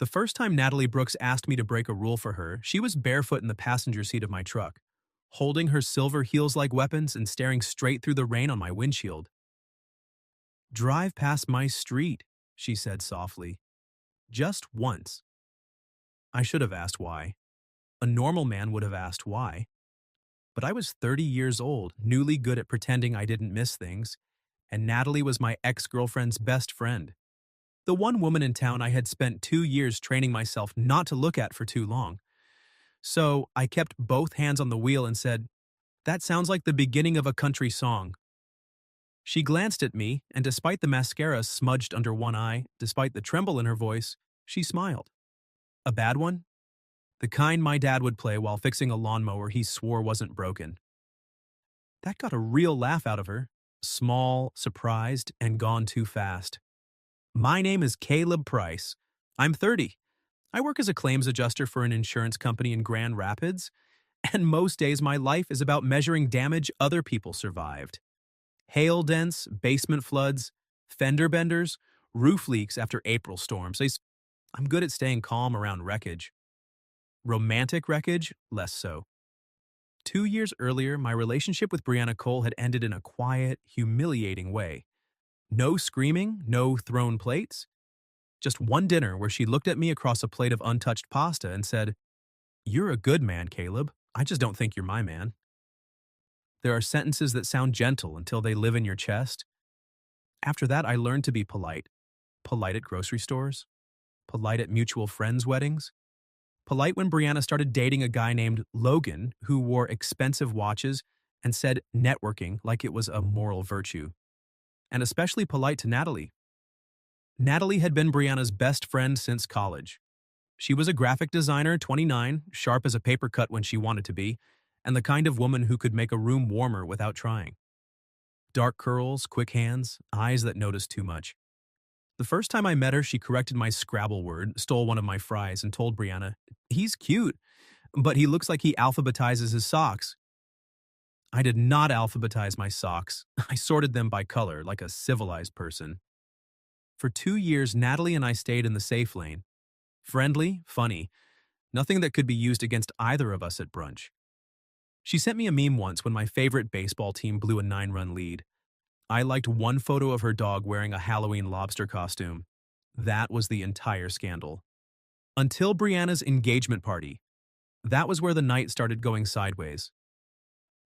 The first time Natalie Brooks asked me to break a rule for her, she was barefoot in the passenger seat of my truck, holding her silver heels like weapons and staring straight through the rain on my windshield. "Drive past my street," she said softly. "Just once." I should have asked why. A normal man would have asked why. But I was 30 years old, newly good at pretending I didn't miss things, and Natalie was my ex-girlfriend's best friend. The one woman in town I had spent 2 years training myself not to look at for too long. So I kept both hands on the wheel and said, "That sounds like the beginning of a country song." She glanced at me, and despite the mascara smudged under one eye, despite the tremble in her voice, she smiled. A bad one? The kind my dad would play while fixing a lawnmower he swore wasn't broken. That got a real laugh out of her, small, surprised, and gone too fast. "My name is Caleb Price. I'm 30. I work as a claims adjuster for an insurance company in Grand Rapids, and most days my life is about measuring damage other people survived. Hail dents, basement floods, fender benders, roof leaks after April storms. I'm good at staying calm around wreckage. Romantic wreckage, less so. 2 years earlier, my relationship with Brianna Cole had ended in a quiet, humiliating way. No screaming, no thrown plates. Just one dinner where she looked at me across a plate of untouched pasta and said, "You're a good man, Caleb. I just don't think you're my man." There are sentences that sound gentle until they live in your chest. After that, I learned to be polite. Polite at grocery stores. Polite at mutual friends' weddings. Polite when Brianna started dating a guy named Logan who wore expensive watches and said networking like it was a moral virtue. And especially polite to Natalie. Natalie had been Brianna's best friend since college. She was a graphic designer, 29, sharp as a paper cut when she wanted to be, and the kind of woman who could make a room warmer without trying. Dark curls, quick hands, eyes that noticed too much. The first time I met her, she corrected my Scrabble word, stole one of my fries, and told Brianna, "He's cute, but he looks like he alphabetizes his socks." I did not alphabetize my socks. I sorted them by color, like a civilized person. For 2 years, Natalie and I stayed in the safe lane. Friendly, funny, nothing that could be used against either of us at brunch. She sent me a meme once when my favorite baseball team blew a 9-run lead. I liked one photo of her dog wearing a Halloween lobster costume. That was the entire scandal. Until Brianna's engagement party. That was where the night started going sideways.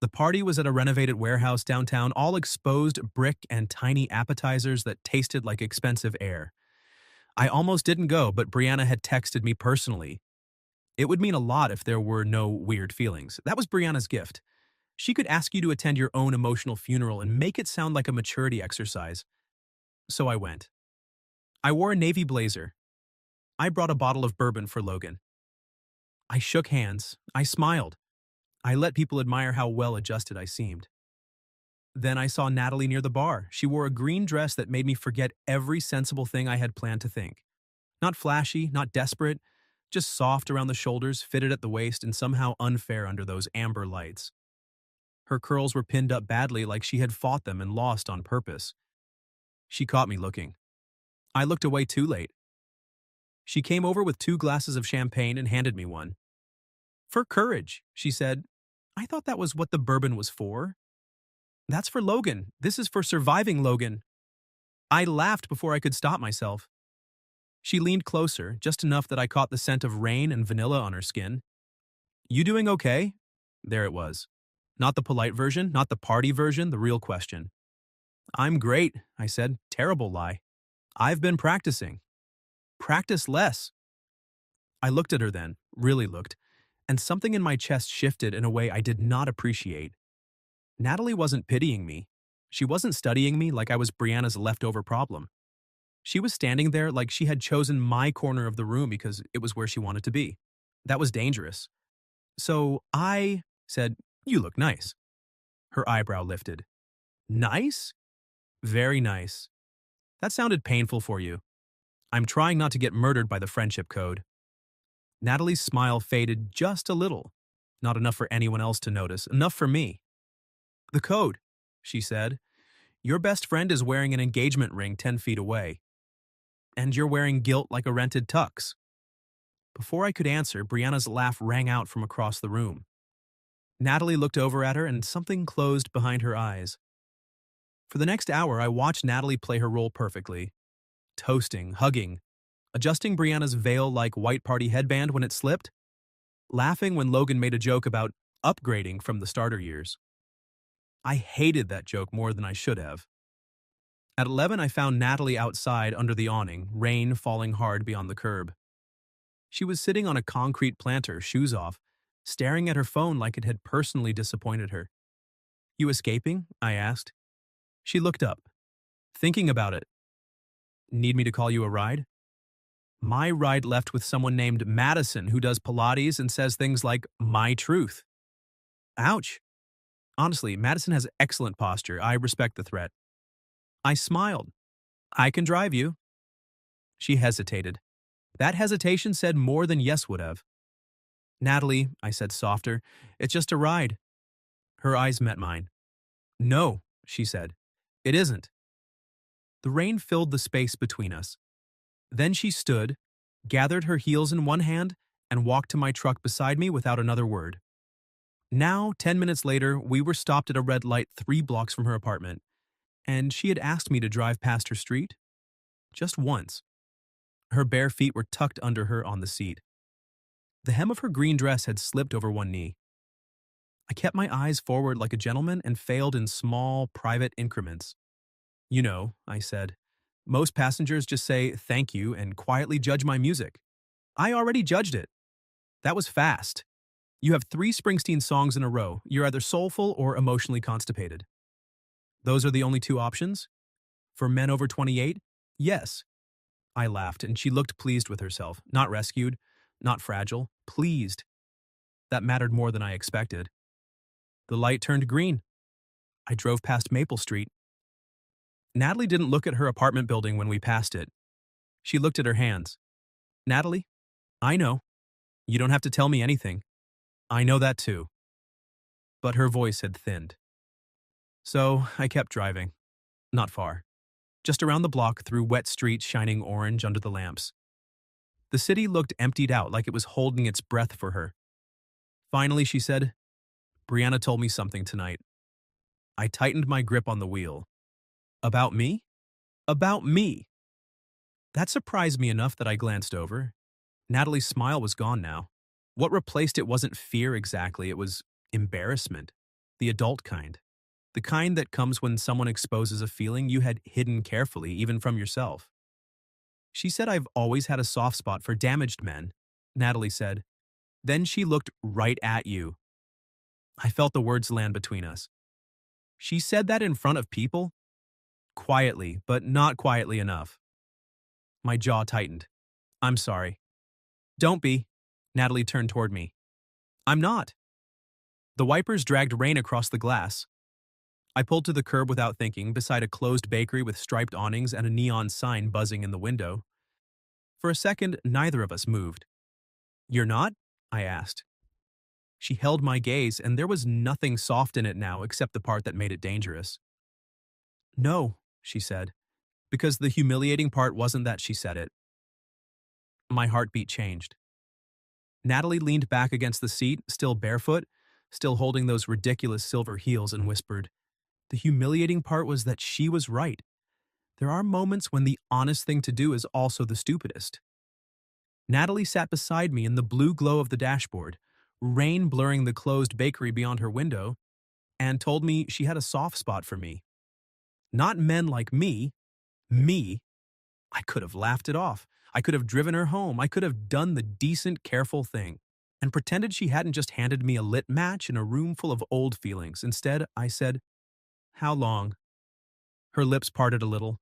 The party was at a renovated warehouse downtown, all exposed brick and tiny appetizers that tasted like expensive air. I almost didn't go, but Brianna had texted me personally. It would mean a lot if there were no weird feelings. That was Brianna's gift. She could ask you to attend your own emotional funeral and make it sound like a maturity exercise. So I went. I wore a navy blazer. I brought a bottle of bourbon for Logan. I shook hands. I smiled. I let people admire how well adjusted I seemed. Then I saw Natalie near the bar. She wore a green dress that made me forget every sensible thing I had planned to think. Not flashy, not desperate, just soft around the shoulders, fitted at the waist, and somehow unfair under those amber lights. Her curls were pinned up badly like she had fought them and lost on purpose. She caught me looking. I looked away too late. She came over with 2 glasses of champagne and handed me one. "For courage," she said. "I thought that was what the bourbon was for." "That's for Logan. This is for surviving Logan." I laughed before I could stop myself. She leaned closer, just enough that I caught the scent of rain and vanilla on her skin. "You doing okay?" There it was. Not the polite version, not the party version, the real question. "I'm great," I said. Terrible lie. "I've been practicing." "Practice less." I looked at her then, really looked, and something in my chest shifted in a way I did not appreciate. Natalie wasn't pitying me. She wasn't studying me like I was Brianna's leftover problem. She was standing there like she had chosen my corner of the room because it was where she wanted to be. That was dangerous. So I said, "You look nice." Her eyebrow lifted. "Nice?" "Very nice." That sounded painful for you. I'm trying not to get murdered by the friendship code. Natalie's smile faded just a little. Not enough for anyone else to notice, enough for me. "The code," she said. "Your best friend is wearing an engagement ring 10 feet away. And you're wearing guilt like a rented tux." Before I could answer, Brianna's laugh rang out from across the room. Natalie looked over at her and something closed behind her eyes. For the next hour, I watched Natalie play her role perfectly. Toasting, hugging, adjusting Brianna's veil-like white party headband when it slipped, laughing when Logan made a joke about upgrading from the starter years. I hated that joke more than I should have. At 11, I found Natalie outside under the awning, rain falling hard beyond the curb. She was sitting on a concrete planter, shoes off, staring at her phone like it had personally disappointed her. "You escaping?" I asked. She looked up. "Thinking about it." "Need me to call you a ride?" My ride left with someone named Madison who does Pilates and says things like, "my truth." Ouch. Honestly, Madison has excellent posture. I respect the threat. I smiled. "I can drive you." She hesitated. That hesitation said more than yes would have. "Natalie," I said softer, "it's just a ride." Her eyes met mine. "No," she said. "It isn't." The rain filled the space between us. Then she stood, gathered her heels in one hand, and walked to my truck beside me without another word. Now, 10 minutes later, we were stopped at a red light 3 blocks from her apartment, and she had asked me to drive past her street. Just once. Her bare feet were tucked under her on the seat. The hem of her green dress had slipped over one knee. I kept my eyes forward like a gentleman and failed in small, private increments. "You know," I said, "most passengers just say thank you and quietly judge my music. I already judged it. That was fast. You have 3 Springsteen songs in a row. You're either soulful or emotionally constipated. Those are the only 2 options? For men over 28? Yes." I laughed, and she looked pleased with herself. Not rescued, not fragile, pleased. That mattered more than I expected. The light turned green. I drove past Maple Street. Natalie didn't look at her apartment building when we passed it. She looked at her hands. "Natalie, I know. You don't have to tell me anything. I know that too." But her voice had thinned. So I kept driving. Not far. Just around the block through wet streets shining orange under the lamps. The city looked emptied out like it was holding its breath for her. Finally, she said, "Brianna told me something tonight." I tightened my grip on the wheel. "About me?" "About me." That surprised me enough that I glanced over. Natalie's smile was gone now. What replaced it wasn't fear exactly, it was embarrassment. The adult kind. The kind that comes when someone exposes a feeling you had hidden carefully, even from yourself. She said I've always had a soft spot for damaged men, Natalie said. Then she looked right at you. I felt the words land between us. She said that in front of people? Quietly, but not quietly enough. My jaw tightened. "I'm sorry." "Don't be." Natalie turned toward me. "I'm not." The wipers dragged rain across the glass. I pulled to the curb without thinking, beside a closed bakery with striped awnings and a neon sign buzzing in the window. For a second, neither of us moved. "You're not?" I asked. She held my gaze, and there was nothing soft in it now except the part that made it dangerous. "No," she said, because the humiliating part wasn't that she said it. My heartbeat changed. Natalie leaned back against the seat, still barefoot, still holding those ridiculous silver heels, and whispered, "The humiliating part was that she was right. There are moments when the honest thing to do is also the stupidest." Natalie sat beside me in the blue glow of the dashboard, rain blurring the closed bakery beyond her window, and told me she had a soft spot for me. Not men like me. Me. I could have laughed it off. I could have driven her home. I could have done the decent, careful thing and pretended she hadn't just handed me a lit match in a room full of old feelings. Instead, I said, "How long?" Her lips parted a little.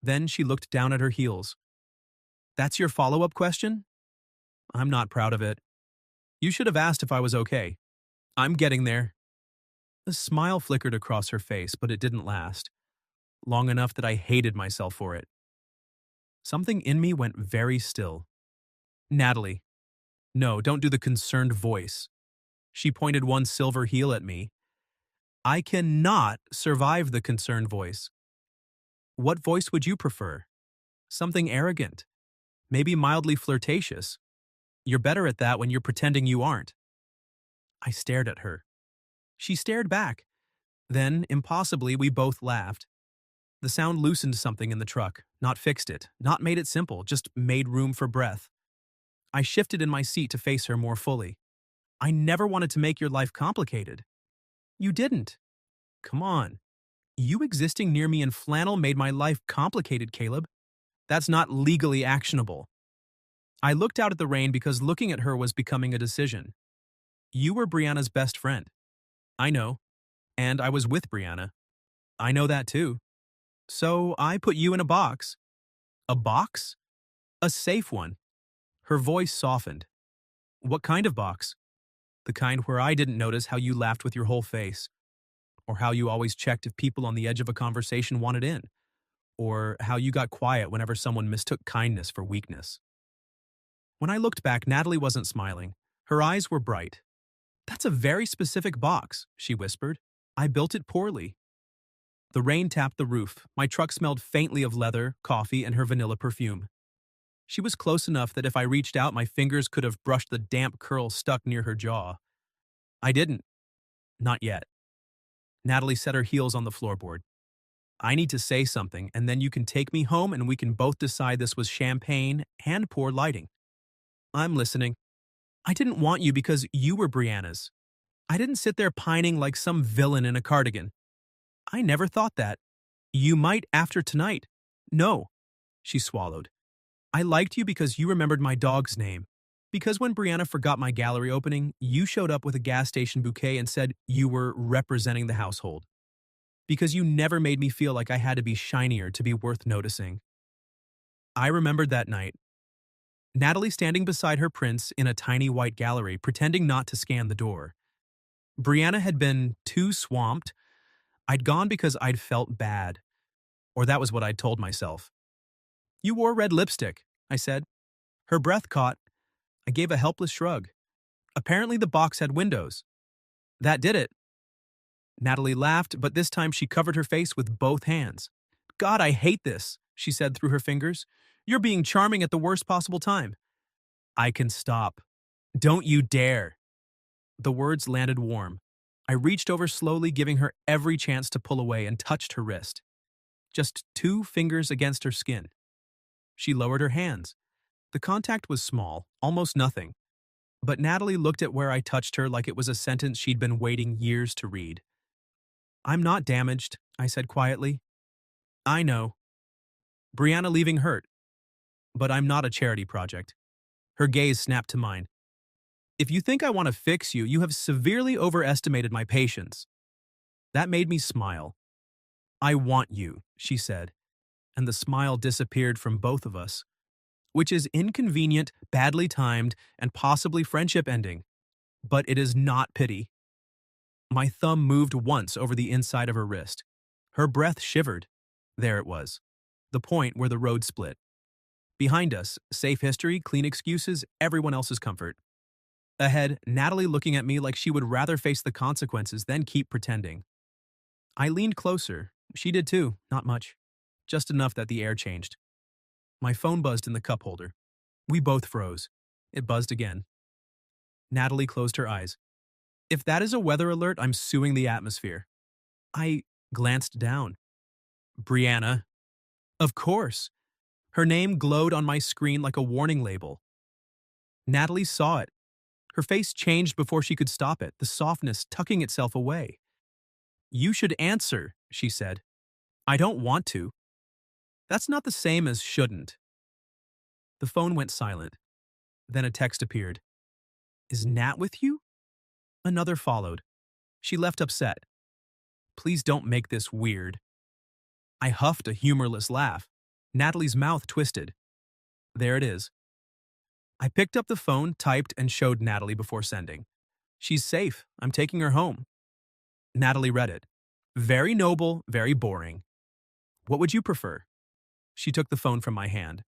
Then she looked down at her heels. "That's your follow-up question?" "I'm not proud of it." "You should have asked if I was okay." "I'm getting there." A smile flickered across her face, but it didn't last. Long enough that I hated myself for it. Something in me went very still. "Natalie." "No, don't do the concerned voice." She pointed one silver heel at me. "I cannot survive the concerned voice." "What voice would you prefer?" "Something arrogant. Maybe mildly flirtatious." You're better at that when you're pretending you aren't. I stared at her. She stared back. Then, impossibly, we both laughed. The sound loosened something in the truck, not fixed it, not made it simple, just made room for breath. I shifted in my seat to face her more fully. I never wanted to make your life complicated. You didn't. Come on. You existing near me in flannel made my life complicated, Caleb. That's not legally actionable. I looked out at the rain because looking at her was becoming a decision. You were Brianna's best friend. I know. And I was with Brianna. I know that too. So I put you in a box. A box? A safe one. Her voice softened. What kind of box? The kind where I didn't notice how you laughed with your whole face, or how you always checked if people on the edge of a conversation wanted in, or how you got quiet whenever someone mistook kindness for weakness. When I looked back, Natalie wasn't smiling. Her eyes were bright. That's a very specific box, she whispered. I built it poorly. The rain tapped the roof. My truck smelled faintly of leather, coffee, and her vanilla perfume. She was close enough that if I reached out, my fingers could have brushed the damp curl stuck near her jaw. I didn't. Not yet. Natalie set her heels on the floorboard. I need to say something, and then you can take me home and we can both decide this was champagne and poor lighting. I'm listening. I didn't want you because you were Brianna's. I didn't sit there pining like some villain in a cardigan. I never thought that. You might after tonight. No. She swallowed. I liked you because you remembered my dog's name. Because when Brianna forgot my gallery opening, you showed up with a gas station bouquet and said you were representing the household. Because you never made me feel like I had to be shinier to be worth noticing. I remembered that night. Natalie standing beside her prince in a tiny white gallery, pretending not to scan the door. Brianna had been too swamped. I'd gone because I'd felt bad. Or that was what I'd told myself. You wore red lipstick, I said. Her breath caught. I gave a helpless shrug. Apparently the box had windows. That did it. Natalie laughed, but this time she covered her face with both hands. God, I hate this, she said through her fingers. You're being charming at the worst possible time. I can stop. Don't you dare. The words landed warm. I reached over slowly, giving her every chance to pull away, and touched her wrist. Just 2 fingers against her skin. She lowered her hands. The contact was small, almost nothing. But Natalie looked at where I touched her like it was a sentence she'd been waiting years to read. I'm not damaged, I said quietly. I know. Brianna leaving hurt. But I'm not a charity project. Her gaze snapped to mine. If you think I want to fix you, you have severely overestimated my patience. That made me smile. I want you, she said, and the smile disappeared from both of us, which is inconvenient, badly timed, and possibly friendship ending. But it is not pity. My thumb moved once over the inside of her wrist. Her breath shivered. There it was, the point where the road split. Behind us, safe history, clean excuses, everyone else's comfort. Ahead, Natalie looking at me like she would rather face the consequences than keep pretending. I leaned closer. She did too, not much. Just enough that the air changed. My phone buzzed in the cup holder. We both froze. It buzzed again. Natalie closed her eyes. If that is a weather alert, I'm suing the atmosphere. I glanced down. Brianna. Of course. Her name glowed on my screen like a warning label. Natalie saw it. Her face changed before she could stop it, the softness tucking itself away. You should answer, she said. I don't want to. That's not the same as shouldn't. The phone went silent. Then a text appeared. Is Nat with you? Another followed. She left upset. Please don't make this weird. I huffed a humorless laugh. Natalie's mouth twisted. There it is. I picked up the phone, typed, and showed Natalie before sending. She's safe. I'm taking her home. Natalie read it. Very noble, very boring. What would you prefer? She took the phone from my hand.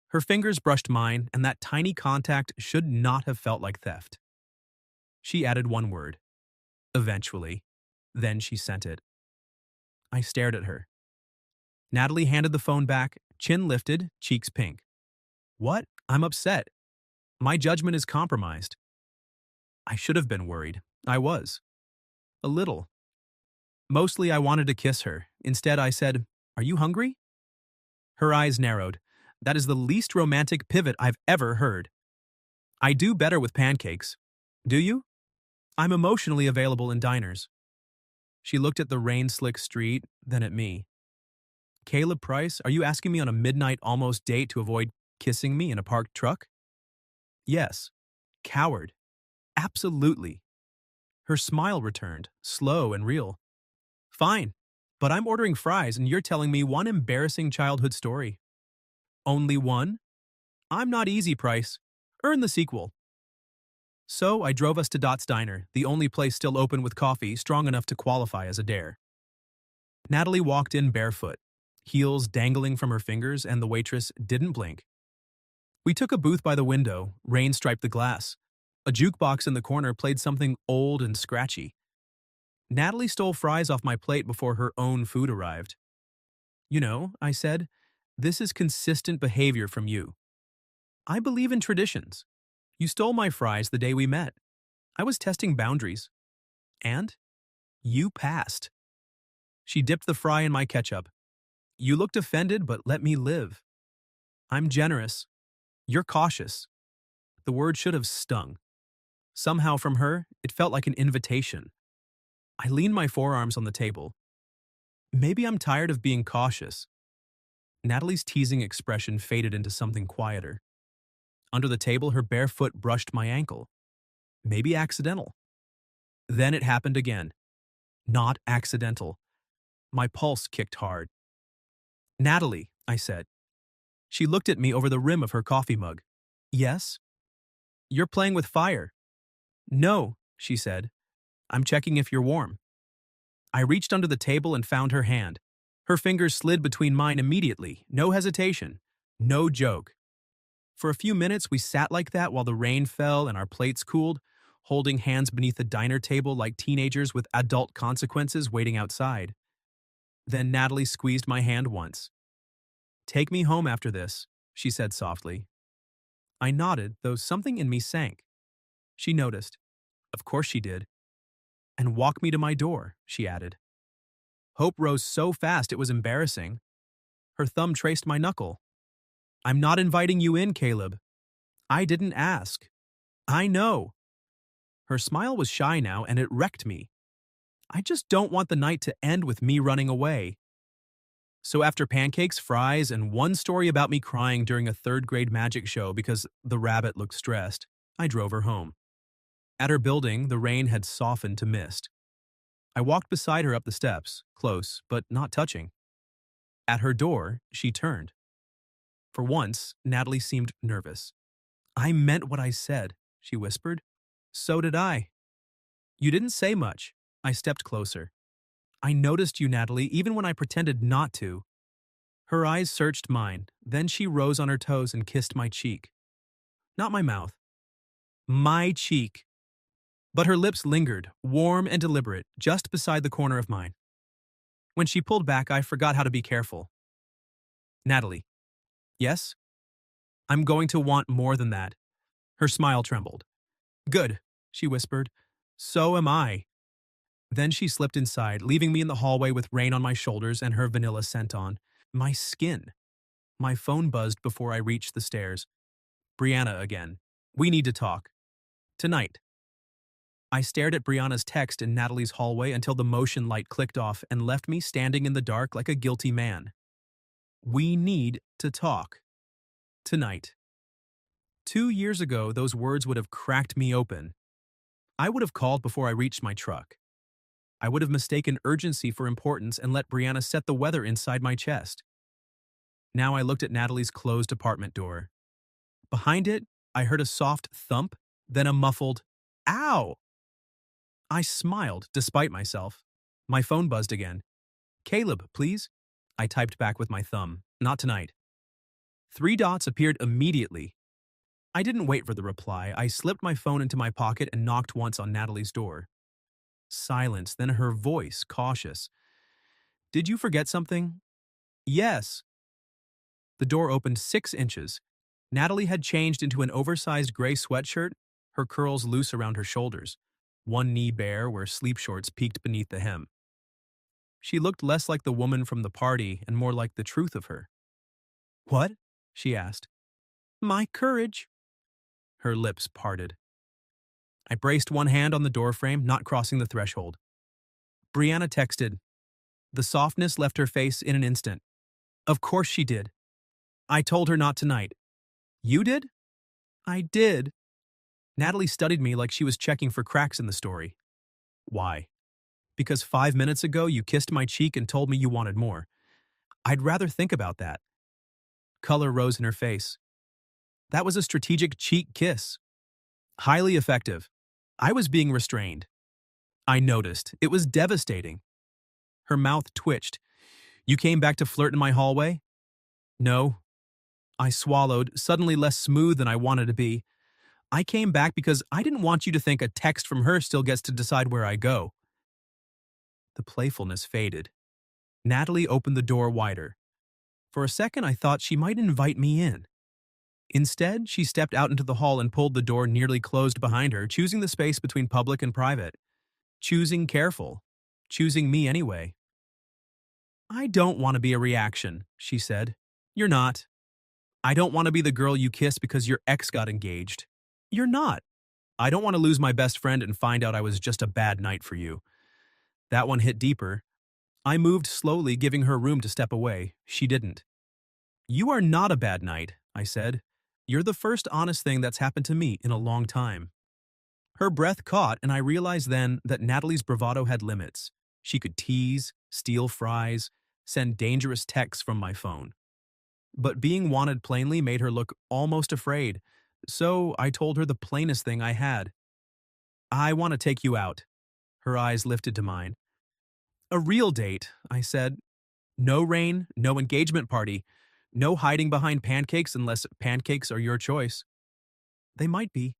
Her fingers brushed mine, and that tiny contact should not have felt like theft. She added one word. Eventually. Then she sent it. I stared at her. Natalie handed the phone back, chin lifted, cheeks pink. What? I'm upset. My judgment is compromised. I should have been worried. I was. A little. Mostly I wanted to kiss her. Instead, I said, "Are you hungry?" Her eyes narrowed. That is the least romantic pivot I've ever heard. I do better with pancakes. Do you? I'm emotionally available in diners. She looked at the rain-slick street, then at me. Caleb Price, are you asking me on a midnight almost date to avoid kissing me in a parked truck? Yes. Coward. Absolutely. Her smile returned, slow and real. Fine. But I'm ordering fries and you're telling me one embarrassing childhood story. Only one? I'm not easy, Price. Earn the sequel. So I drove us to Dot's Diner, the only place still open with coffee strong enough to qualify as a dare. Natalie walked in barefoot, heels dangling from her fingers, and the waitress didn't blink. We took a booth by the window, rain striped the glass. A jukebox in the corner played something old and scratchy. Natalie stole fries off my plate before her own food arrived. You know, I said, this is consistent behavior from you. I believe in traditions. You stole my fries the day we met. I was testing boundaries. And? You passed. She dipped the fry in my ketchup. You looked offended, but let me live. I'm generous. You're cautious. The word should have stung. Somehow from her, it felt like an invitation. I leaned my forearms on the table. Maybe I'm tired of being cautious. Natalie's teasing expression faded into something quieter. Under the table, her bare foot brushed my ankle. Maybe accidental. Then it happened again. Not accidental. My pulse kicked hard. Natalie, I said. She looked at me over the rim of her coffee mug. Yes? You're playing with fire. No, she said. I'm checking if you're warm. I reached under the table and found her hand. Her fingers slid between mine immediately, no hesitation, no joke. For a few minutes, we sat like that while the rain fell and our plates cooled, holding hands beneath the diner table like teenagers with adult consequences waiting outside. Then Natalie squeezed my hand once. Take me home after this, she said softly. I nodded, though something in me sank. She noticed. Of course she did. And walk me to my door, she added. Hope rose so fast it was embarrassing. Her thumb traced my knuckle. I'm not inviting you in, Caleb. I didn't ask. I know. Her smile was shy now, and it wrecked me. I just don't want the night to end with me running away. So after pancakes, fries, and one story about me crying during a third-grade magic show because the rabbit looked stressed, I drove her home. At her building, the rain had softened to mist. I walked beside her up the steps, close, but not touching. At her door, she turned. For once, Natalie seemed nervous. I meant what I said, she whispered. So did I. You didn't say much. I stepped closer. I noticed you, Natalie, even when I pretended not to. Her eyes searched mine, then she rose on her toes and kissed my cheek. Not my mouth. My cheek. But her lips lingered, warm and deliberate, just beside the corner of mine. When she pulled back, I forgot how to be careful. Natalie. Yes? I'm going to want more than that. Her smile trembled. Good, she whispered. So am I. Then she slipped inside, leaving me in the hallway with rain on my shoulders and her vanilla scent on. My skin. My phone buzzed before I reached the stairs. Brianna again. We need to talk. Tonight. I stared at Brianna's text in Natalie's hallway until the motion light clicked off and left me standing in the dark like a guilty man. We need to talk. Tonight. 2 years ago, those words would have cracked me open. I would have called before I reached my truck. I would have mistaken urgency for importance and let Brianna set the weather inside my chest. Now I looked at Natalie's closed apartment door. Behind it, I heard a soft thump, then a muffled, ow! I smiled, despite myself. My phone buzzed again. Caleb, please? I typed back with my thumb. Not tonight. 3 dots appeared immediately. I didn't wait for the reply. I slipped my phone into my pocket and knocked once on Natalie's door. Silence, then her voice, cautious. Did you forget something? Yes. The door opened 6 inches. Natalie had changed into an oversized gray sweatshirt, her curls loose around her shoulders, one knee bare where sleep shorts peeked beneath the hem. She looked less like the woman from the party and more like the truth of her. "What?" she asked. "My courage." Her lips parted. I braced one hand on the doorframe, not crossing the threshold. Brianna texted. The softness left her face in an instant. Of course she did. I told her not tonight. You did? I did. Natalie studied me like she was checking for cracks in the story. Why? Because 5 minutes ago you kissed my cheek and told me you wanted more. I'd rather think about that. Color rose in her face. That was a strategic cheek kiss. Highly effective. I was being restrained. I noticed. It was devastating. Her mouth twitched. You came back to flirt in my hallway? No. I swallowed, suddenly less smooth than I wanted to be. I came back because I didn't want you to think a text from her still gets to decide where I go. The playfulness faded. Natalie opened the door wider. For a second, I thought she might invite me in. Instead, she stepped out into the hall and pulled the door nearly closed behind her, choosing the space between public and private. Choosing careful. Choosing me anyway. I don't want to be a reaction, she said. You're not. I don't want to be the girl you kiss because your ex got engaged. You're not. I don't want to lose my best friend and find out I was just a bad night for you. That one hit deeper. I moved slowly, giving her room to step away. She didn't. You are not a bad night, I said. You're the first honest thing that's happened to me in a long time. Her breath caught, and I realized then that Natalie's bravado had limits. She could tease, steal fries, send dangerous texts from my phone. But being wanted plainly made her look almost afraid, so I told her the plainest thing I had. I want to take you out. Her eyes lifted to mine. A real date, I said. No rain, no engagement party, no hiding behind pancakes unless pancakes are your choice. They might be.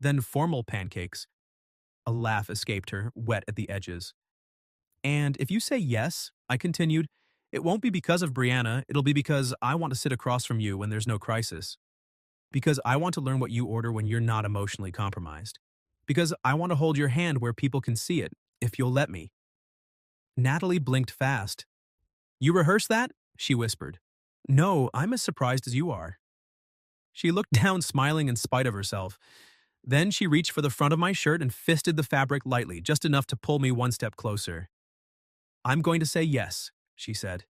Then formal pancakes. A laugh escaped her, wet at the edges. And if you say yes, I continued, it won't be because of Brianna, it'll be because I want to sit across from you when there's no crisis. Because I want to learn what you order when you're not emotionally compromised. Because I want to hold your hand where people can see it, if you'll let me. Natalie blinked fast. You rehearsed that? She whispered. No, I'm as surprised as you are. She looked down, smiling in spite of herself. Then she reached for the front of my shirt and fisted the fabric lightly, just enough to pull me one step closer. I'm going to say yes, she said.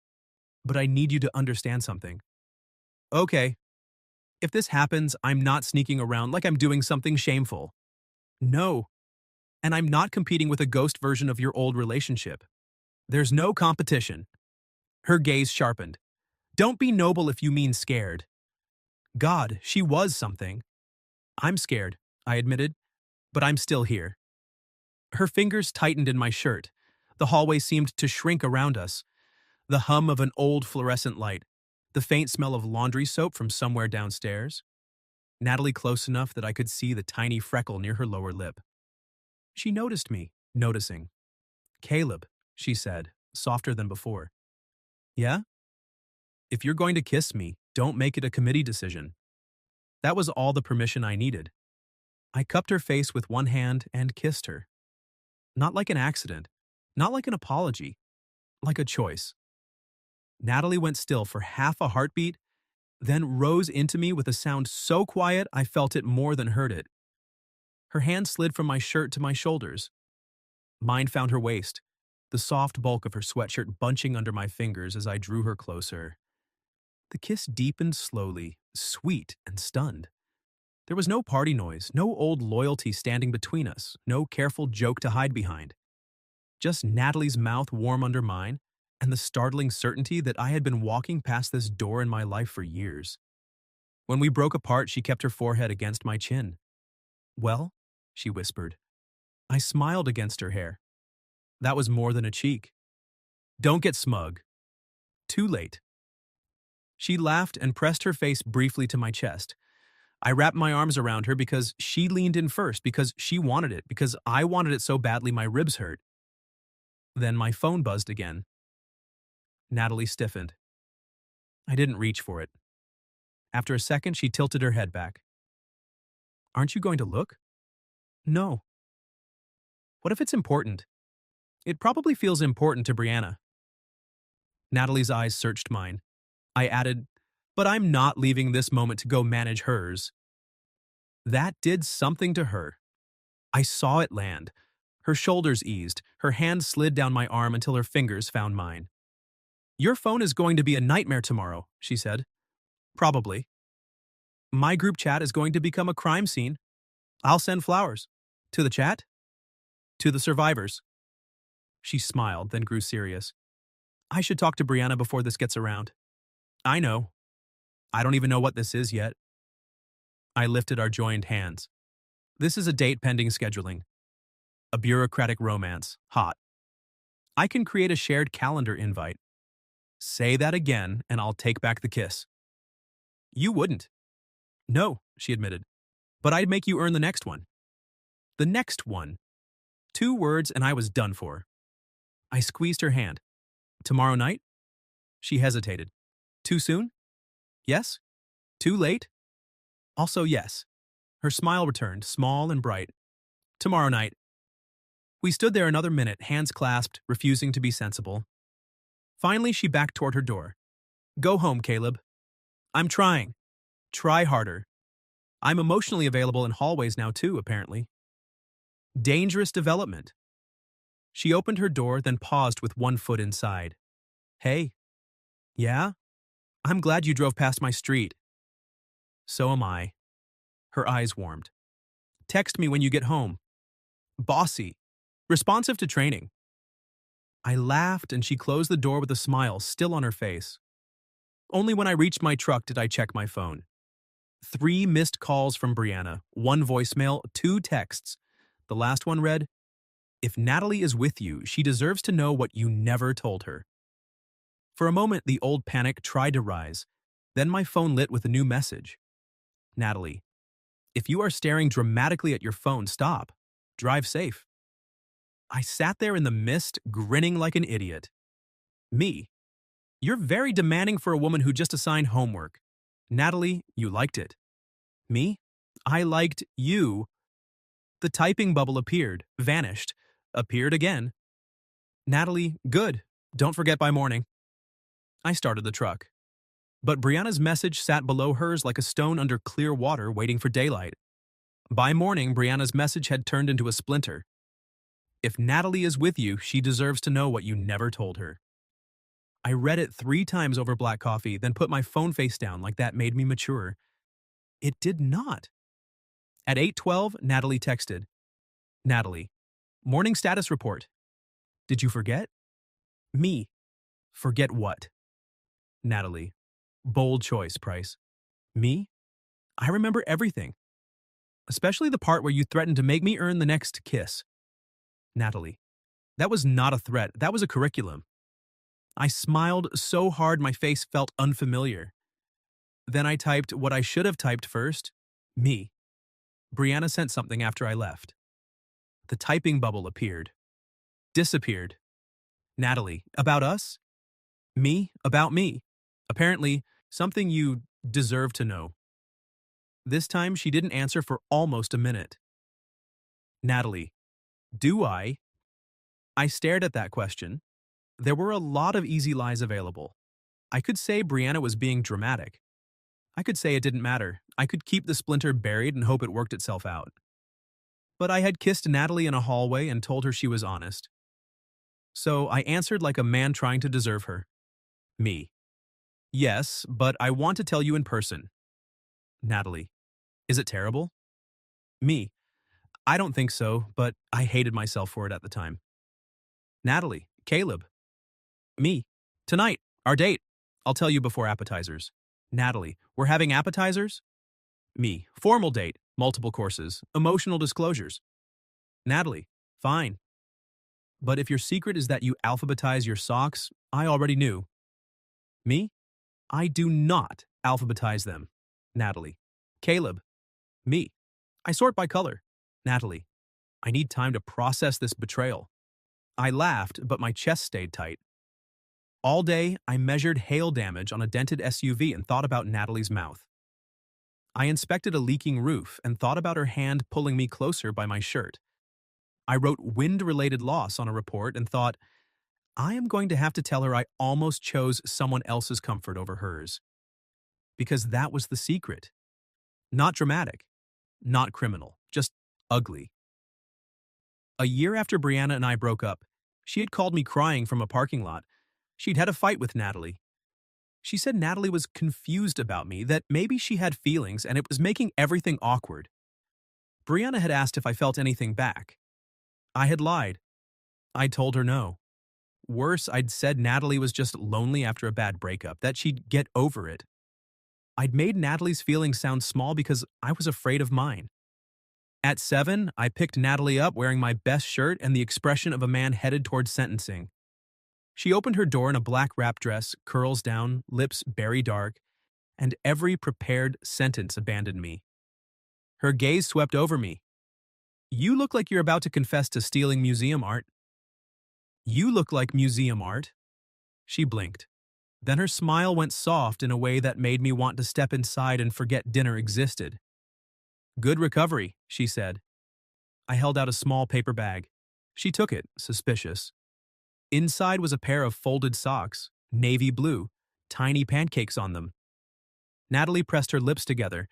But I need you to understand something. Okay. If this happens, I'm not sneaking around like I'm doing something shameful. No. And I'm not competing with a ghost version of your old relationship. There's no competition. Her gaze sharpened. Don't be noble if you mean scared. God, she was something. I'm scared, I admitted, but I'm still here. Her fingers tightened in my shirt. The hallway seemed to shrink around us. The hum of an old fluorescent light. The faint smell of laundry soap from somewhere downstairs. Natalie close enough that I could see the tiny freckle near her lower lip. She noticed me, noticing. Caleb, she said, softer than before. Yeah? If you're going to kiss me, don't make it a committee decision. That was all the permission I needed. I cupped her face with one hand and kissed her. Not like an accident, not like an apology, like a choice. Natalie went still for half a heartbeat, then rose into me with a sound so quiet I felt it more than heard it. Her hand slid from my shirt to my shoulders. Mine found her waist, the soft bulk of her sweatshirt bunching under my fingers as I drew her closer. The kiss deepened slowly, sweet and stunned. There was no party noise, no old loyalty standing between us, no careful joke to hide behind. Just Natalie's mouth warm under mine, and the startling certainty that I had been walking past this door in my life for years. When we broke apart, she kept her forehead against my chin. Well, she whispered. I smiled against her hair. That was more than a cheek. Don't get smug. Too late. She laughed and pressed her face briefly to my chest. I wrapped my arms around her because she leaned in first, because she wanted it, because I wanted it so badly my ribs hurt. Then my phone buzzed again. Natalie stiffened. I didn't reach for it. After a second, she tilted her head back. Aren't you going to look? No. What if it's important? It probably feels important to Brianna. Natalie's eyes searched mine. I added, but I'm not leaving this moment to go manage hers. That did something to her. I saw it land. Her shoulders eased, her hand slid down my arm until her fingers found mine. Your phone is going to be a nightmare tomorrow, she said. Probably. My group chat is going to become a crime scene. I'll send flowers. To the chat? To the survivors. She smiled, then grew serious. I should talk to Brianna before this gets around. I know. I don't even know what this is yet. I lifted our joined hands. This is a date pending scheduling. A bureaucratic romance. Hot. I can create a shared calendar invite. Say that again, and I'll take back the kiss. You wouldn't. No, she admitted. But I'd make you earn the next one. The next one. 2 words and I was done for. I squeezed her hand. Tomorrow night? She hesitated. Too soon? Yes? Too late? Also yes. Her smile returned, small and bright. Tomorrow night. We stood there another minute, hands clasped, refusing to be sensible. Finally, she backed toward her door. Go home, Caleb. I'm trying. Try harder. I'm emotionally available in hallways now too, apparently. Dangerous development. She opened her door, then paused with one foot inside. Hey. Yeah? I'm glad you drove past my street. So am I. Her eyes warmed. Text me when you get home. Bossy. Responsive to training. I laughed and she closed the door with a smile still on her face. Only when I reached my truck did I check my phone. 3 missed calls from Brianna, 1 voicemail, 2 texts. The last one read, If Natalie is with you, she deserves to know what you never told her. For a moment, the old panic tried to rise. Then my phone lit with a new message. Natalie, if you are staring dramatically at your phone, stop. Drive safe. I sat there in the mist, grinning like an idiot. Me. You're very demanding for a woman who just assigned homework. Natalie, you liked it. Me? I liked you. The typing bubble appeared, vanished, appeared again. Natalie, good. Don't forget by morning. I started the truck. But Brianna's message sat below hers like a stone under clear water waiting for daylight. By morning, Brianna's message had turned into a splinter. If Natalie is with you, she deserves to know what you never told her. I read it 3 times over black coffee, then put my phone face down like that made me mature. It did not. At 8:12, Natalie texted. Natalie, morning status report. Did you forget? Me. Forget what? Natalie. Bold choice, Price. Me? I remember everything. Especially the part where you threatened to make me earn the next kiss. Natalie. That was not a threat, that was a curriculum. I smiled so hard my face felt unfamiliar. Then I typed what I should have typed first. Me. Brianna sent something after I left. The typing bubble appeared. Disappeared. Natalie, about us? Me, about me. Apparently, something you deserve to know. This time, she didn't answer for almost a minute. Natalie, do I? I stared at that question. There were a lot of easy lies available. I could say Brianna was being dramatic. I could say it didn't matter. I could keep the splinter buried and hope it worked itself out. But I had kissed Natalie in a hallway and told her she was honest. So I answered like a man trying to deserve her. Me. Yes, but I want to tell you in person. Natalie. Is it terrible? Me. I don't think so, but I hated myself for it at the time. Natalie. Caleb. Me. Tonight. Our date. I'll tell you before appetizers. Natalie. We're having appetizers? Me. Formal date. Multiple courses. Emotional disclosures. Natalie. Fine. But if your secret is that you alphabetize your socks, I already knew. Me? I do not alphabetize them. Natalie. Caleb. Me. I sort by color. Natalie. I need time to process this betrayal. I laughed, but my chest stayed tight. All day, I measured hail damage on a dented SUV and thought about Natalie's mouth. I inspected a leaking roof and thought about her hand pulling me closer by my shirt. I wrote wind-related loss on a report and thought, I am going to have to tell her I almost chose someone else's comfort over hers. Because that was the secret. Not dramatic, not criminal, just ugly. A year after Brianna and I broke up, she had called me crying from a parking lot. She'd had a fight with Natalie. She said Natalie was confused about me, that maybe she had feelings and it was making everything awkward. Brianna had asked if I felt anything back. I had lied. I'd told her no. Worse, I'd said Natalie was just lonely after a bad breakup, that she'd get over it. I'd made Natalie's feelings sound small because I was afraid of mine. At 7, I picked Natalie up wearing my best shirt and the expression of a man headed towards sentencing. She opened her door in a black wrap dress, curls down, lips berry dark, and every prepared sentence abandoned me. Her gaze swept over me. You look like you're about to confess to stealing museum art. You look like museum art. She blinked. Then her smile went soft in a way that made me want to step inside and forget dinner existed. Good recovery, she said. I held out a small paper bag. She took it, suspicious. Inside was a pair of folded socks, navy blue, tiny pancakes on them. Natalie pressed her lips together.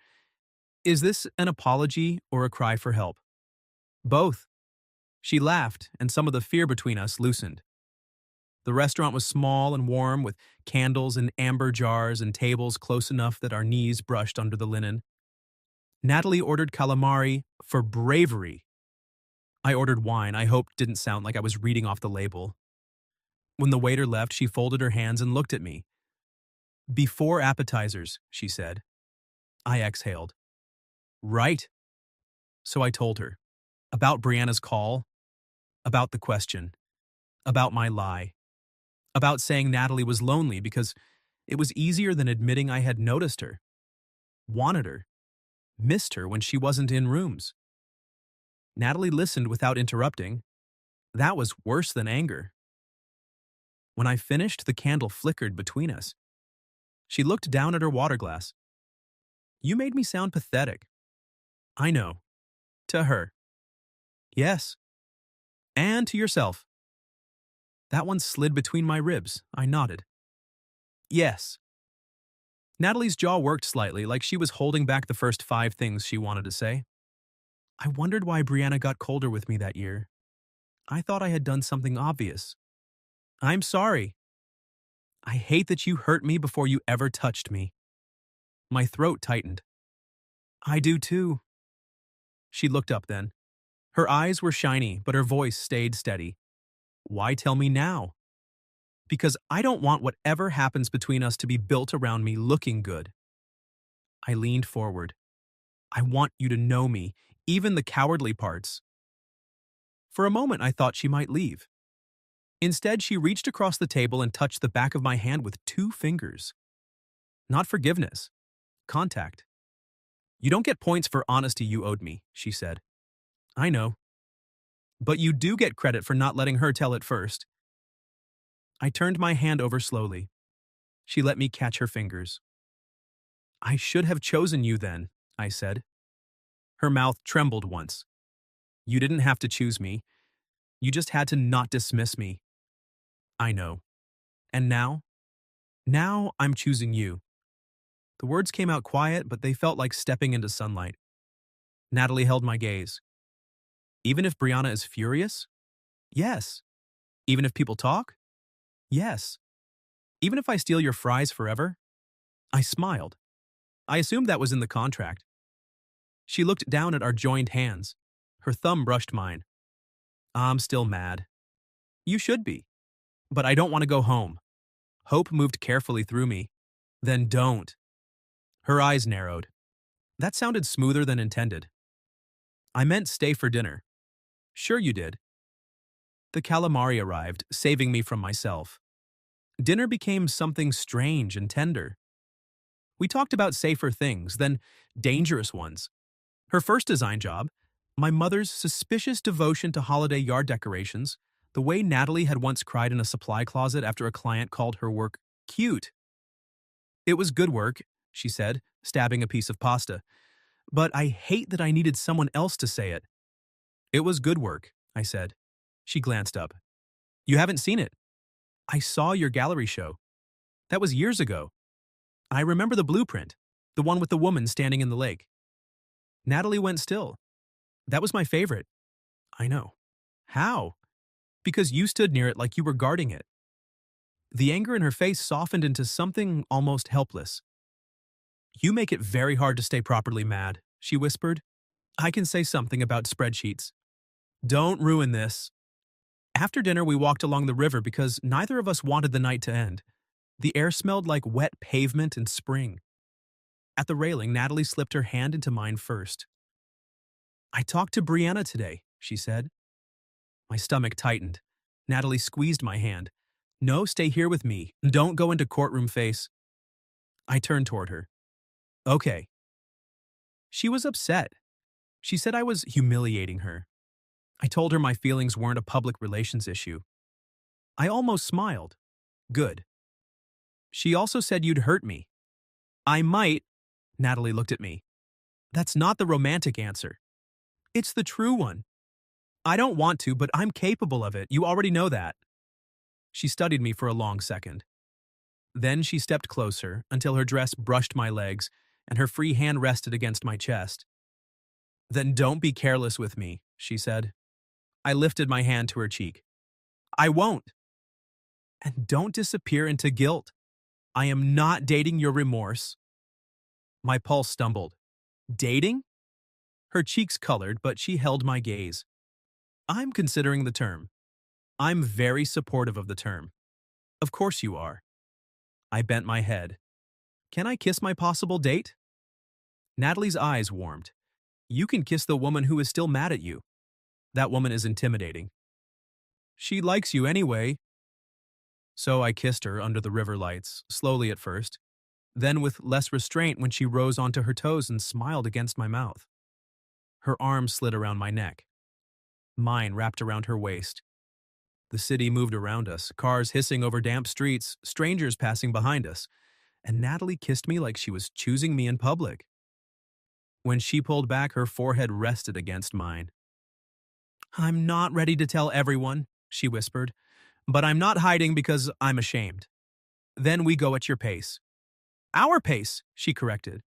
Is this an apology or a cry for help? Both. She laughed, and some of the fear between us loosened. The restaurant was small and warm, with candles in amber jars and tables close enough that our knees brushed under the linen. Natalie ordered calamari for bravery. I ordered wine I hoped didn't sound like I was reading off the label. When the waiter left, she folded her hands and looked at me. Before appetizers, she said. I exhaled. Right. So I told her. About Brianna's call. About the question. About my lie. About saying Natalie was lonely because it was easier than admitting I had noticed her. Wanted her. Missed her when she wasn't in rooms. Natalie listened without interrupting. That was worse than anger. When I finished, the candle flickered between us. She looked down at her water glass. You made me sound pathetic. I know. To her. Yes. And to yourself. That one slid between my ribs. I nodded. Yes. Natalie's jaw worked slightly, like she was holding back the first 5 things she wanted to say. I wondered why Brianna got colder with me that year. I thought I had done something obvious. I'm sorry. I hate that you hurt me before you ever touched me. My throat tightened. I do too. She looked up then. Her eyes were shiny, but her voice stayed steady. Why tell me now? Because I don't want whatever happens between us to be built around me looking good. I leaned forward. I want you to know me, even the cowardly parts. For a moment I thought she might leave. Instead, she reached across the table and touched the back of my hand with 2 fingers. Not forgiveness. Contact. You don't get points for honesty you owed me, she said. I know. But you do get credit for not letting her tell it first. I turned my hand over slowly. She let me catch her fingers. I should have chosen you then, I said. Her mouth trembled once. You didn't have to choose me. You just had to not dismiss me. I know. And now? Now I'm choosing you. The words came out quiet, but they felt like stepping into sunlight. Natalie held my gaze. Even if Brianna is furious? Yes. Even if people talk? Yes. Even if I steal your fries forever? I smiled. I assumed that was in the contract. She looked down at our joined hands. Her thumb brushed mine. I'm still mad. You should be. But I don't want to go home. Hope moved carefully through me. Then don't. Her eyes narrowed. That sounded smoother than intended. I meant stay for dinner. Sure you did. The calamari arrived, saving me from myself. Dinner became something strange and tender. We talked about safer things, then dangerous ones. Her first design job, my mother's suspicious devotion to holiday yard decorations, the way Natalie had once cried in a supply closet after a client called her work cute. It was good work, she said, stabbing a piece of pasta, but I hate that I needed someone else to say it. It was good work, I said. She glanced up. You haven't seen it. I saw your gallery show. That was years ago. I remember the blueprint, the one with the woman standing in the lake. Natalie went still. That was my favorite. I know. How? Because you stood near it like you were guarding it. The anger in her face softened into something almost helpless. You make it very hard to stay properly mad, she whispered. I can say something about spreadsheets. Don't ruin this. After dinner, we walked along the river because neither of us wanted the night to end. The air smelled like wet pavement and spring. At the railing, Natalie slipped her hand into mine first. I talked to Brianna today, she said. My stomach tightened. Natalie squeezed my hand. No, stay here with me. Don't go into courtroom face. I turned toward her. Okay. She was upset. She said I was humiliating her. I told her my feelings weren't a public relations issue. I almost smiled. Good. She also said you'd hurt me. I might. Natalie looked at me. That's not the romantic answer. It's the true one. I don't want to, but I'm capable of it. You already know that. She studied me for a long second. Then she stepped closer until her dress brushed my legs and her free hand rested against my chest. Then don't be careless with me, she said. I lifted my hand to her cheek. I won't. And don't disappear into guilt. I am not dating your remorse. My pulse stumbled. Dating? Her cheeks colored, but she held my gaze. I'm considering the term. I'm very supportive of the term. Of course you are. I bent my head. Can I kiss my possible date? Natalie's eyes warmed. You can kiss the woman who is still mad at you. That woman is intimidating. She likes you anyway. So I kissed her under the river lights, slowly at first, then with less restraint when she rose onto her toes and smiled against my mouth. Her arm slid around my neck. Mine wrapped around her waist. The city moved around us, cars hissing over damp streets, strangers passing behind us, and Natalie kissed me like she was choosing me in public. When she pulled back, her forehead rested against mine. I'm not ready to tell everyone, she whispered, but I'm not hiding because I'm ashamed. Then we go at your pace. Our pace, she corrected.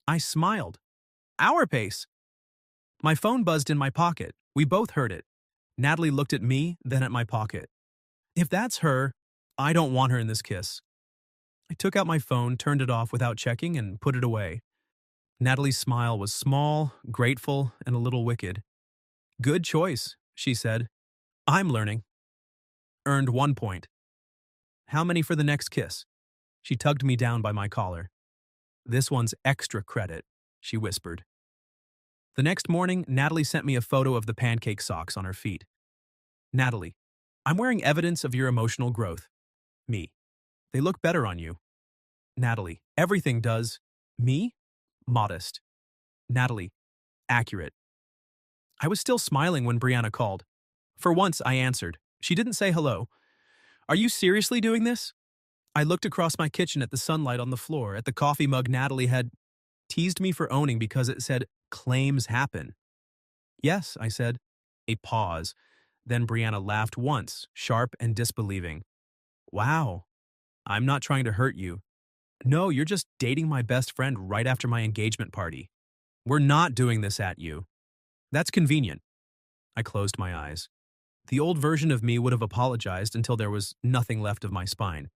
I smiled. Our pace. My phone buzzed in my pocket. We both heard it. Natalie looked at me, then at my pocket. If that's her, I don't want her in this kiss. I took out my phone, turned it off without checking, and put it away. Natalie's smile was small, grateful, and a little wicked. Good choice, she said. I'm learning. Earned 1 point. How many for the next kiss? She tugged me down by my collar. This one's extra credit, she whispered. The next morning, Natalie sent me a photo of the pancake socks on her feet. Natalie, I'm wearing evidence of your emotional growth. Me. They look better on you. Natalie, everything does. Me? Modest. Natalie, accurate. I was still smiling when Brianna called. For once, I answered. She didn't say hello. Are you seriously doing this? I looked across my kitchen at the sunlight on the floor, at the coffee mug Natalie had teased me for owning because it said, claims happen. Yes, I said. A pause. Then Brianna laughed once, sharp and disbelieving. Wow. I'm not trying to hurt you. No, you're just dating my best friend right after my engagement party. We're not doing this at you. That's convenient. I closed my eyes. The old version of me would have apologized until there was nothing left of my spine.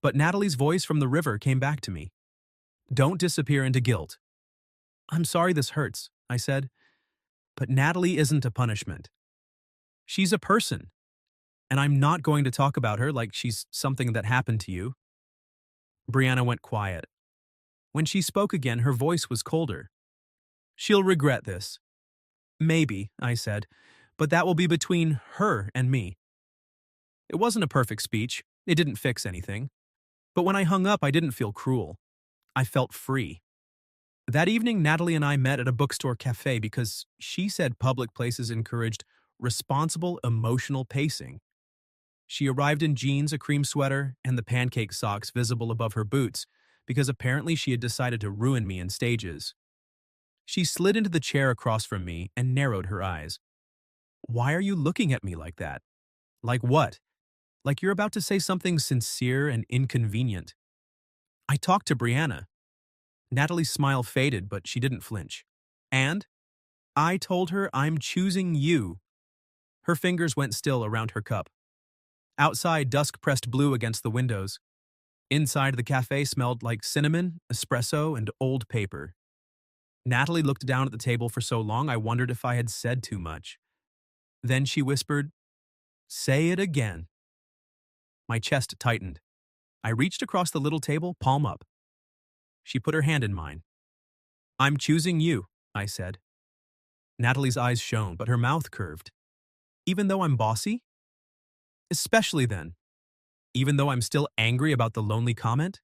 But Natalie's voice from the river came back to me. Don't disappear into guilt. I'm sorry this hurts, I said. But Natalie isn't a punishment. She's a person. And I'm not going to talk about her like she's something that happened to you. Brianna went quiet. When she spoke again, her voice was colder. She'll regret this. Maybe, I said, but that will be between her and me. It wasn't a perfect speech. It didn't fix anything. But when I hung up, I didn't feel cruel. I felt free. That evening, Natalie and I met at a bookstore cafe because she said public places encouraged responsible emotional pacing. She arrived in jeans, a cream sweater, and the pancake socks visible above her boots because apparently she had decided to ruin me in stages. She slid into the chair across from me and narrowed her eyes. Why are you looking at me like that? Like what? Like you're about to say something sincere and inconvenient. I talked to Brianna. Natalie's smile faded, but she didn't flinch. And I told her I'm choosing you. Her fingers went still around her cup. Outside, dusk pressed blue against the windows. Inside, the cafe smelled like cinnamon, espresso, and old paper. Natalie looked down at the table for so long I wondered if I had said too much. Then she whispered, "Say it again." My chest tightened. I reached across the little table, palm up. She put her hand in mine. "I'm choosing you," I said. Natalie's eyes shone, but her mouth curved. Even though I'm bossy? Especially then. Even though I'm still angry about the lonely comment?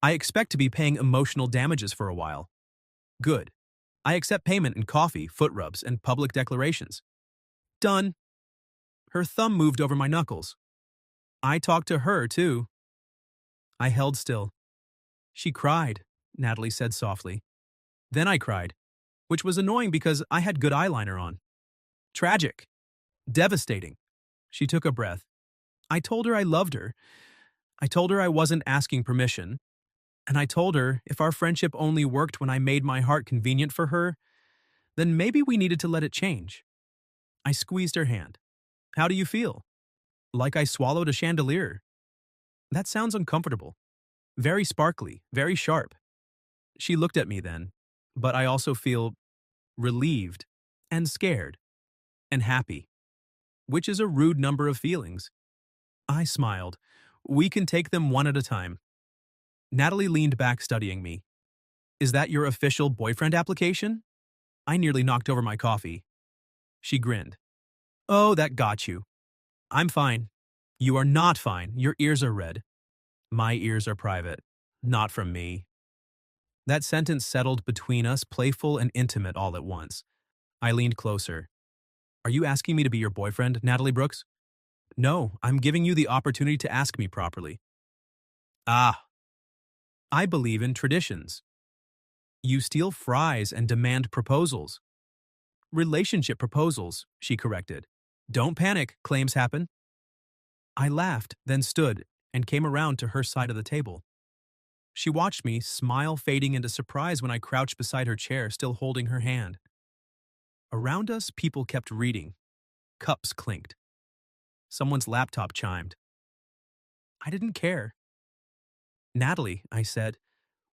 I expect to be paying emotional damages for a while. Good. I accept payment in coffee, foot rubs, and public declarations. Done. Her thumb moved over my knuckles. I talked to her, too. I held still. She cried, Natalie said softly. Then I cried, which was annoying because I had good eyeliner on. Tragic. Devastating. She took a breath. I told her I loved her. I told her I wasn't asking permission. And I told her if our friendship only worked when I made my heart convenient for her, then maybe we needed to let it change. I squeezed her hand. How do you feel? Like I swallowed a chandelier. That sounds uncomfortable. Very sparkly, very sharp. She looked at me then, but I also feel relieved and scared and happy, which is a rude number of feelings. I smiled. We can take them one at a time. Natalie leaned back studying me. Is that your official boyfriend application? I nearly knocked over my coffee. She grinned. Oh, that got you. I'm fine. You are not fine. Your ears are red. My ears are private. Not from me. That sentence settled between us, playful and intimate all at once. I leaned closer. Are you asking me to be your boyfriend, Natalie Brooks? No, I'm giving you the opportunity to ask me properly. Ah. I believe in traditions. You steal fries and demand proposals. Relationship proposals, she corrected. Don't panic, claims happen. I laughed, then stood, and came around to her side of the table. She watched me, smile fading into surprise when I crouched beside her chair, still holding her hand. Around us, people kept reading. Cups clinked. Someone's laptop chimed. I didn't care. Natalie, I said,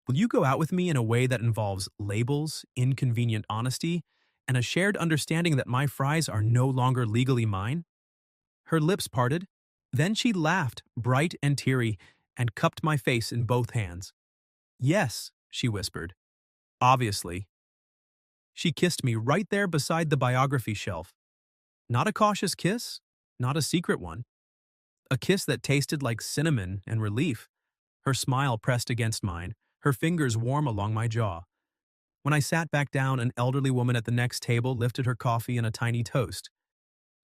will you go out with me in a way that involves labels, inconvenient honesty, and a shared understanding that my fries are no longer legally mine? Her lips parted. Then she laughed, bright and teary, and cupped my face in both hands. Yes, she whispered. Obviously. She kissed me right there beside the biography shelf. Not a cautious kiss, not a secret one. A kiss that tasted like cinnamon and relief. Her smile pressed against mine, her fingers warm along my jaw. When I sat back down, an elderly woman at the next table lifted her coffee and a tiny toast.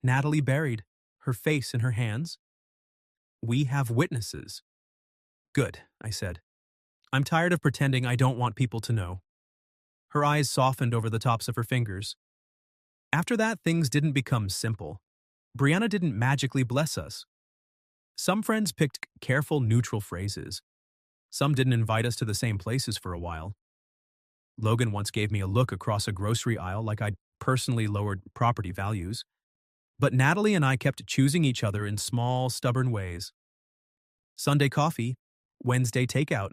Natalie buried, her face in her hands. We have witnesses. Good, I said. I'm tired of pretending I don't want people to know. Her eyes softened over the tops of her fingers. After that, things didn't become simple. Brianna didn't magically bless us. Some friends picked careful, neutral phrases. Some didn't invite us to the same places for a while. Logan once gave me a look across a grocery aisle like I'd personally lowered property values. But Natalie and I kept choosing each other in small, stubborn ways. Sunday coffee, Wednesday takeout.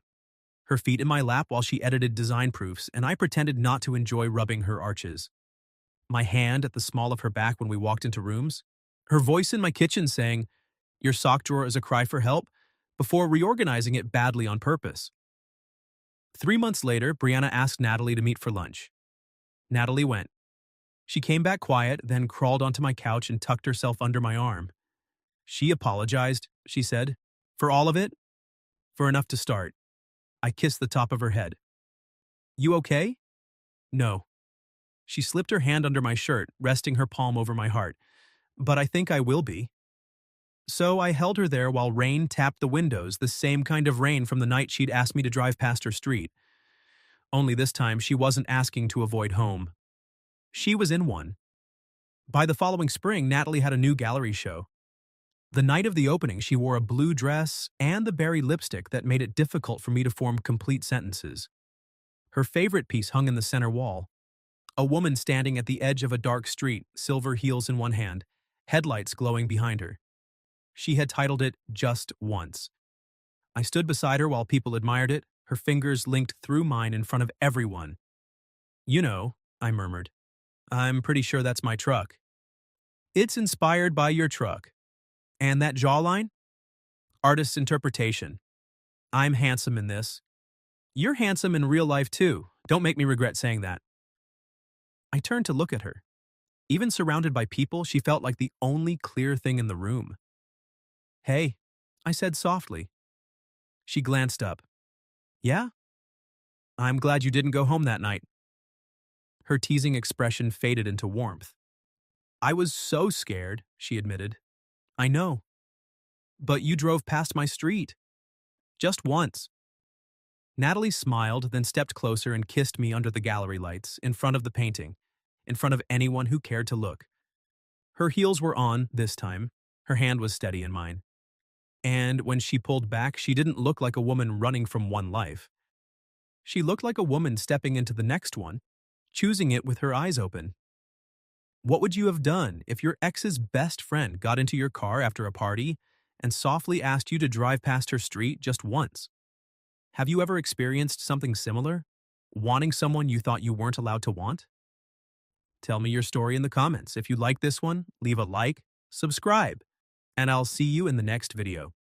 Her feet in my lap while she edited design proofs, and I pretended not to enjoy rubbing her arches. My hand at the small of her back when we walked into rooms. Her voice in my kitchen saying, "Your sock drawer is a cry for help," before reorganizing it badly on purpose. 3 months later, Brianna asked Natalie to meet for lunch. Natalie went. She came back quiet, then crawled onto my couch and tucked herself under my arm. She apologized, she said. For all of it? For enough to start. I kissed the top of her head. You okay? No. She slipped her hand under my shirt, resting her palm over my heart. But I think I will be. So I held her there while rain tapped the windows, the same kind of rain from the night she'd asked me to drive past her street. Only this time she wasn't asking to avoid home. She was in one. By the following spring, Natalie had a new gallery show. The night of the opening, she wore a blue dress and the berry lipstick that made it difficult for me to form complete sentences. Her favorite piece hung in the center wall. A woman standing at the edge of a dark street, silver heels in one hand, headlights glowing behind her. She had titled it Just Once. I stood beside her while people admired it, her fingers linked through mine in front of everyone. "You know," I murmured. "I'm pretty sure that's my truck." "It's inspired by your truck." "And that jawline?" "Artist's interpretation." "I'm handsome in this." "You're handsome in real life too. Don't make me regret saying that." I turned to look at her. Even surrounded by people, she felt like the only clear thing in the room. "Hey," I said softly. She glanced up. "Yeah? I'm glad you didn't go home that night." Her teasing expression faded into warmth. "I was so scared," she admitted. "I know. But you drove past my street. Just once." Natalie smiled, then stepped closer and kissed me under the gallery lights, in front of the painting, in front of anyone who cared to look. Her heels were on, this time. Her hand was steady in mine. And when she pulled back, she didn't look like a woman running from one life. She looked like a woman stepping into the next one, choosing it with her eyes open. What would you have done if your ex's best friend got into your car after a party and softly asked you to drive past her street just once? Have you ever experienced something similar? Wanting someone you thought you weren't allowed to want? Tell me your story in the comments. If you like this one, leave a like, subscribe, and I'll see you in the next video.